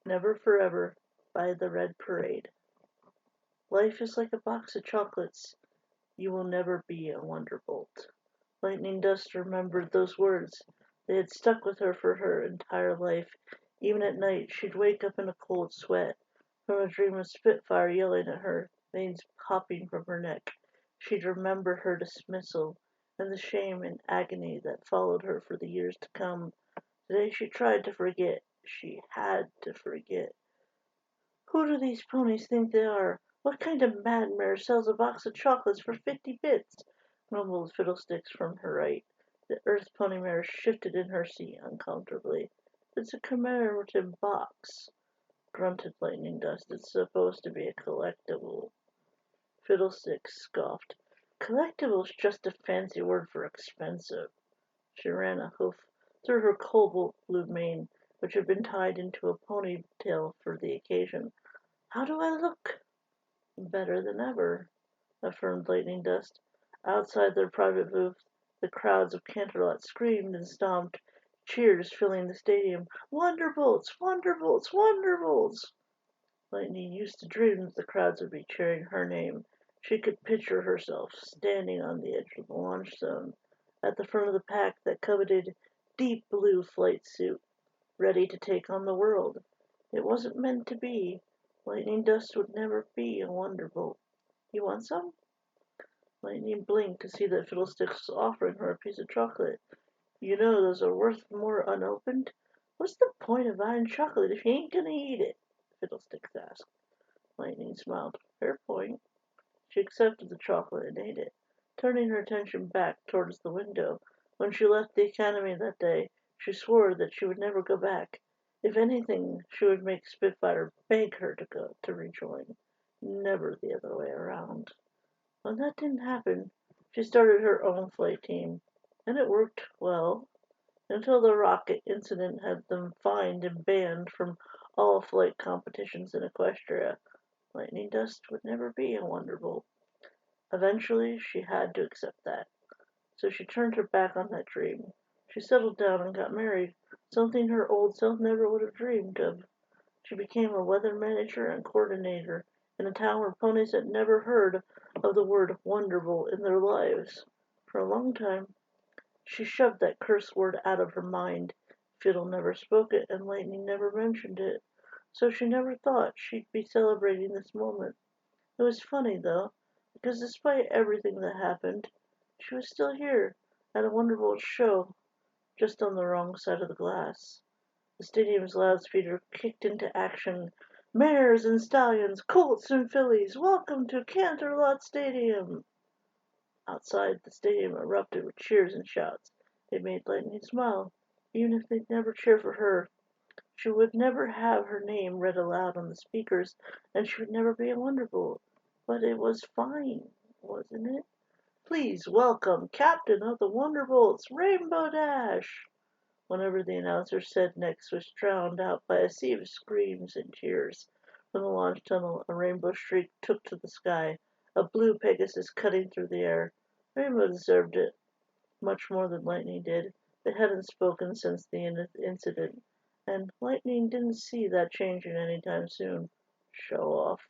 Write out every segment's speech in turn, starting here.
Never Forever by the Red Parade. Life is like a box of chocolates. You will never be a Wonderbolt. Lightning Dust remembered those words. They had stuck with her for her entire life. Even at night, she'd wake up in a cold sweat from a dream of Spitfire yelling at her, veins popping from her neck. She'd remember her dismissal and the shame and agony that followed her for the years to come. Today she tried to forget. She had to forget. Who do these ponies think they are? What kind of madmare sells a box of chocolates for 50 bits? Mumbled Fiddlesticks from her right. The Earth Pony Mare shifted in her seat uncomfortably. It's a commemorative box, grunted Lightning Dust. It's supposed to be a collectible. Fiddlesticks scoffed. Collectible's just a fancy word for expensive. She ran a hoof through her cobalt blue mane, which had been tied into a ponytail for the occasion. How do I look? Better than ever, affirmed Lightning Dust. Outside their private booth, the crowds of Canterlot screamed and stomped, cheers filling the stadium. Wonderbolts! Wonderbolts! Wonderbolts! Lightning used to dream that the crowds would be cheering her name. She could picture herself standing on the edge of the launch zone, at the front of the pack that coveted deep blue flight suit, ready to take on the world. It wasn't meant to be. Lightning Dust would never be a Wonderbolt. You want some? Lightning blinked to see that Fiddlesticks was offering her a piece of chocolate. You know those are worth more unopened. What's the point of buying chocolate if you ain't gonna eat it? Fiddlesticks asked. Lightning smiled. Fair point. She accepted the chocolate and ate it, turning her attention back towards the window. When she left the academy that day, she swore that she would never go back. If anything, she would make Spitfire beg her to go to rejoin. Never the other way around. When that didn't happen, she started her own flight team, and it worked well until the rocket incident had them fined and banned from all flight competitions in Equestria. Lightning Dust would never be a Wonderbolt. Eventually, she had to accept that. So she turned her back on that dream. She settled down and got married, something her old self never would have dreamed of. She became a weather manager and coordinator in a town where ponies had never heard of the word Wonderbolt in their lives. For a long time, she shoved that curse word out of her mind. Fiddle never spoke it, and Lightning never mentioned it, so she never thought she'd be celebrating this moment. It was funny, though, because despite everything that happened, she was still here at a Wonderbolt show, just on the wrong side of the glass. The stadium's loudspeaker kicked into action. Mares and stallions, colts and fillies, welcome to Canterlot Stadium! Outside, the stadium erupted with cheers and shouts. They made Lightning smile, even if they'd never cheer for her. She would never have her name read aloud on the speakers, and she would never be a Wonderbolt. But it was fine, wasn't it? Please welcome Captain of the Wonderbolts, Rainbow Dash! Whatever the announcer said next was drowned out by a sea of screams and cheers. From the launch tunnel, a rainbow streak took to the sky, a blue Pegasus cutting through the air. Rainbow deserved it much more than Lightning did. They hadn't spoken since the incident, and Lightning didn't see that changing any time soon. Show off,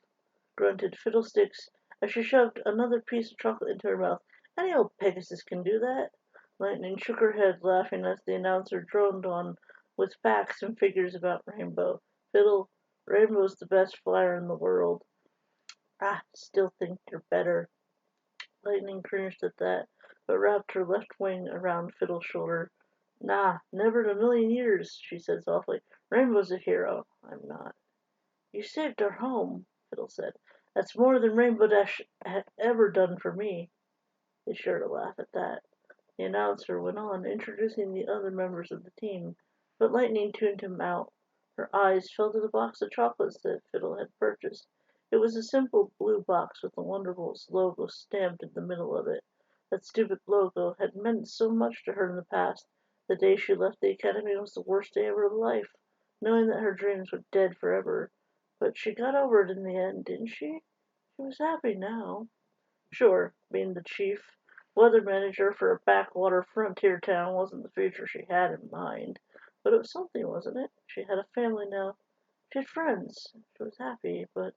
grunted Fiddlesticks as she shoved another piece of chocolate into her mouth. Any old Pegasus can do that. Lightning shook her head, laughing as the announcer droned on with facts and figures about Rainbow. Fiddle, Rainbow's the best flyer in the world. Ah, still think you're better. Lightning cringed at that, but wrapped her left wing around Fiddle's shoulder. Nah, never in a million years, she said softly. Rainbow's a hero. I'm not. You saved our home, Fiddle said. That's more than Rainbow Dash had ever done for me. They shared a laugh at that. The announcer went on, introducing the other members of the team, but Lightning tuned him out. Her eyes fell to the box of chocolates that Fiddle had purchased. It was a simple blue box with the Wonderbolts logo stamped in the middle of it. That stupid logo had meant so much to her in the past. The day she left the academy was the worst day of her life, knowing that her dreams were dead forever. But she got over it in the end, didn't she? She was happy now. Sure, being the chief weather manager for a backwater frontier town wasn't the future she had in mind, but it was something, wasn't it? She had a family now, She had friends. She was happy, but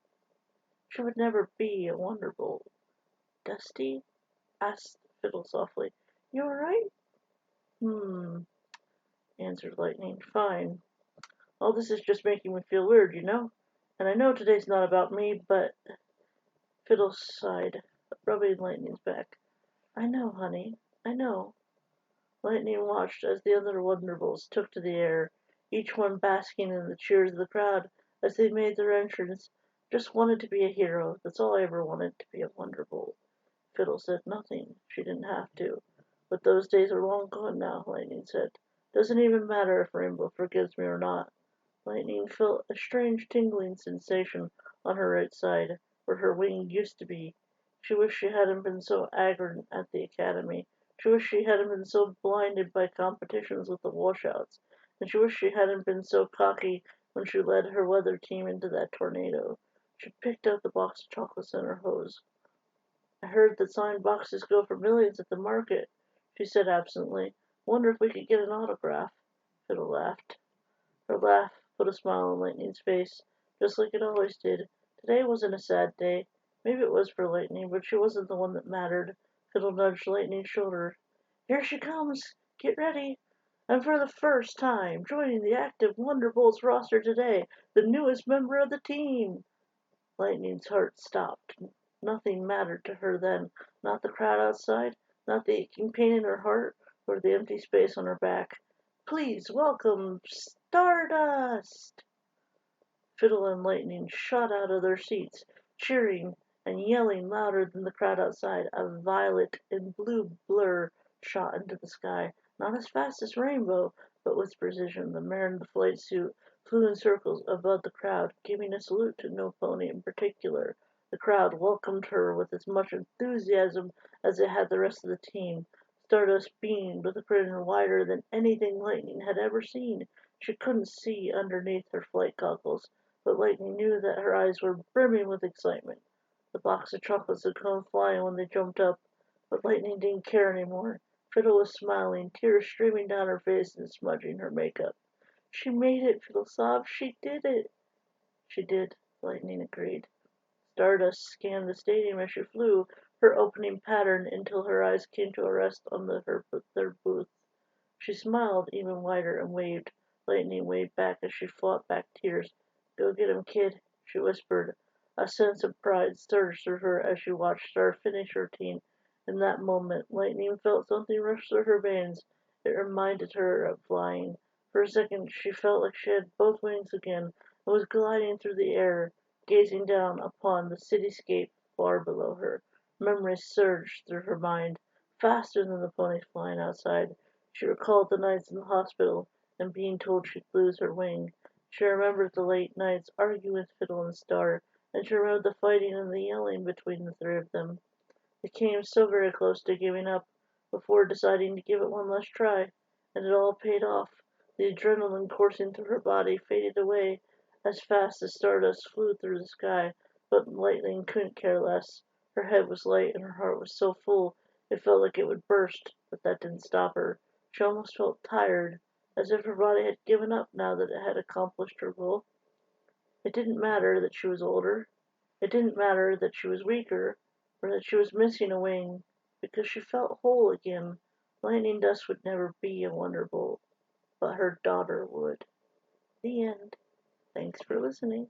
she would never be a Wonderbolt. Dusty? Asked Fiddle softly. You alright? Hmm, answered Lightning. Fine. All this is just making me feel weird, you know? And I know today's not about me, but Fiddle sighed, rubbing Lightning's back. I know, honey. I know. Lightning watched as the other Wonderbolts took to the air, each one basking in the cheers of the crowd as they made their entrance. Just wanted to be a hero. That's all I ever wanted, to be a Wonderbolt. Fiddle said nothing. She didn't have to. But those days are long gone now, Lightning said. Doesn't even matter if Rainbow forgives me or not. Lightning felt a strange tingling sensation on her right side, where her wing used to be. She wished she hadn't been so arrogant at the academy. She wished she hadn't been so blinded by competitions with the Washouts. And she wished she hadn't been so cocky when she led her weather team into that tornado. She picked out the box of chocolates in her hose. I heard that signed boxes go for millions at the market, she said absently. Wonder if we could get an autograph. Fiddle laughed. Her laugh put a smile on Lightning's face, just like it always did. Today wasn't a sad day. Maybe it was for Lightning, but she wasn't the one that mattered. Fiddle nudged Lightning's shoulder. Here she comes. Get ready. And for the first time, joining the active Wonderbolts roster today, the newest member of the team. Lightning's heart stopped. Nothing mattered to her then. Not the crowd outside, not the aching pain in her heart, or the empty space on her back. Please welcome Stardust! Fiddle and Lightning shot out of their seats, cheering and yelling louder than the crowd outside. A violet and blue blur shot into the sky, not as fast as Rainbow, but with precision. The mare in the flight suit flew in circles above the crowd, giving a salute to no pony in particular. The crowd welcomed her with as much enthusiasm as it had the rest of the team. Stardust beamed with a grin wider than anything Lightning had ever seen. She couldn't see underneath her flight goggles, but Lightning knew that her eyes were brimming with excitement. The box of chocolates had come flying when they jumped up, but Lightning didn't care any more. Fiddle was smiling, tears streaming down her face and smudging her makeup. She made it, Fiddle sobbed. She did it. She did, Lightning agreed. Stardust scanned the stadium as she flew, her opening pattern until her eyes came to a rest on their booth. She smiled even wider and waved. Lightning waved back as she fought back tears. Go get him, kid, she whispered. A sense of pride surged through her as she watched Star finish her routine. In that moment, Lightning felt something rush through her veins. It reminded her of flying. For a second, she felt like she had both wings again and was gliding through the air, gazing down upon the cityscape far below her. Memories surged through her mind, faster than the ponies flying outside. She recalled the nights in the hospital and being told she'd lose her wing. She remembered the late nights arguing with Fiddle and Star, and she remembered the fighting and the yelling between the three of them. They came so very close to giving up before deciding to give it one last try, and it all paid off. The adrenaline coursing through her body faded away as fast as Stardust flew through the sky, but Lightning couldn't care less. Her head was light and her heart was so full it felt like it would burst, but that didn't stop her. She almost felt tired, as if her body had given up now that it had accomplished her goal. It didn't matter that she was older. It didn't matter that she was weaker, or that she was missing a wing, because she felt whole again. Lightning Dust would never be a Wonderbolt, but her daughter would. The end. Thanks for listening.